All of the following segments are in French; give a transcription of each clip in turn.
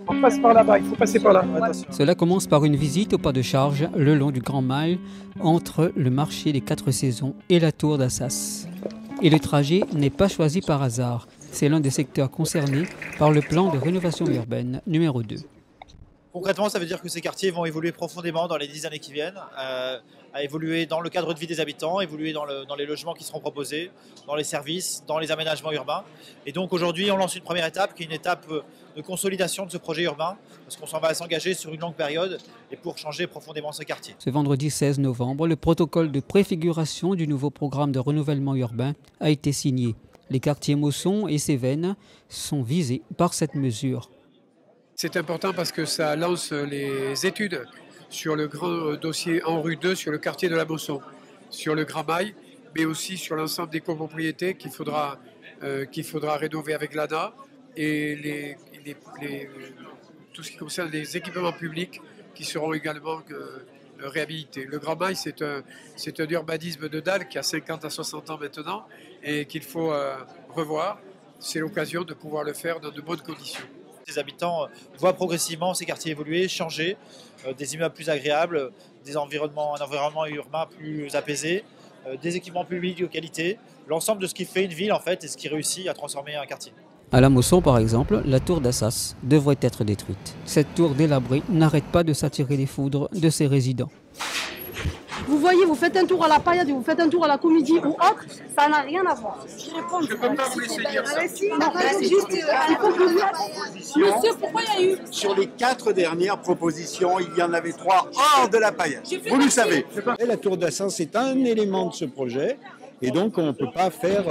On passe par là-bas, il faut passer par là. Attention. Cela commence par une visite au pas de charge le long du Grand Mail entre le marché des 4 saisons et la tour d'Assas. Et le trajet n'est pas choisi par hasard. C'est l'un des secteurs concernés par le plan de rénovation urbaine numéro 2. Concrètement, ça veut dire que ces quartiers vont évoluer profondément dans les 10 années qui viennent, à évoluer dans le cadre de vie des habitants, évoluer dans les logements qui seront proposés, dans les services, dans les aménagements urbains. Et donc aujourd'hui, on lance une première étape qui est une étape de consolidation de ce projet urbain, parce qu'on s'en va s'engager sur une longue période et pour changer profondément ce quartier. Ce vendredi 16 novembre, le protocole de préfiguration du nouveau programme de renouvellement urbain a été signé. Les quartiers Mosson et Cévennes sont visés par cette mesure. C'est important parce que ça lance les études sur le grand dossier en rue 2, sur le quartier de la Mosson, sur le Grand Mail, mais aussi sur l'ensemble des copropriétés qu'il faudra rénover avec l'ANA et tout ce qui concerne les équipements publics qui seront également réhabilités. Le Grand Mail, c'est un urbanisme de dalle qui a 50 à 60 ans maintenant et qu'il faut revoir. C'est l'occasion de pouvoir le faire dans de bonnes conditions. Les habitants voient progressivement ces quartiers évoluer, changer, des immeubles plus agréables, un environnement urbain plus apaisé, des équipements publics de qualité, l'ensemble de ce qui fait une ville en fait et ce qui réussit à transformer un quartier. À la Mosson, par exemple, la tour d'Assas devrait être détruite. Cette tour délabrée n'arrête pas de s'attirer les foudres de ses résidents. Vous voyez, vous faites un tour à la Paillade, vous faites un tour à la Comédie ou autre, ça n'a rien à voir. Je ne peux pas vous laisser dire ça. Monsieur, pourquoi il y a eu... Sur les 4 dernières propositions, il y en avait 3 hors de la Paillade. Vous le savez. Et la tour d'Assas, c'est un élément de ce projet. Et donc, on ne peut pas faire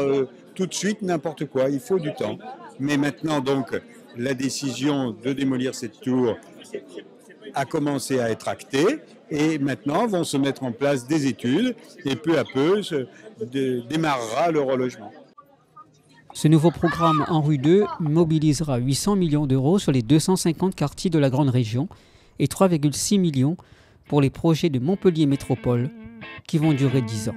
tout de suite n'importe quoi. Il faut du temps. Mais maintenant, donc, la décision de démolir cette tour a commencé à être actée. Et maintenant, vont se mettre en place des études. Et peu à peu, démarrera le relogement. Ce nouveau programme en rue 2 mobilisera 800 millions d'euros sur les 250 quartiers de la grande région et 3,6 millions pour les projets de Montpellier Métropole qui vont durer 10 ans.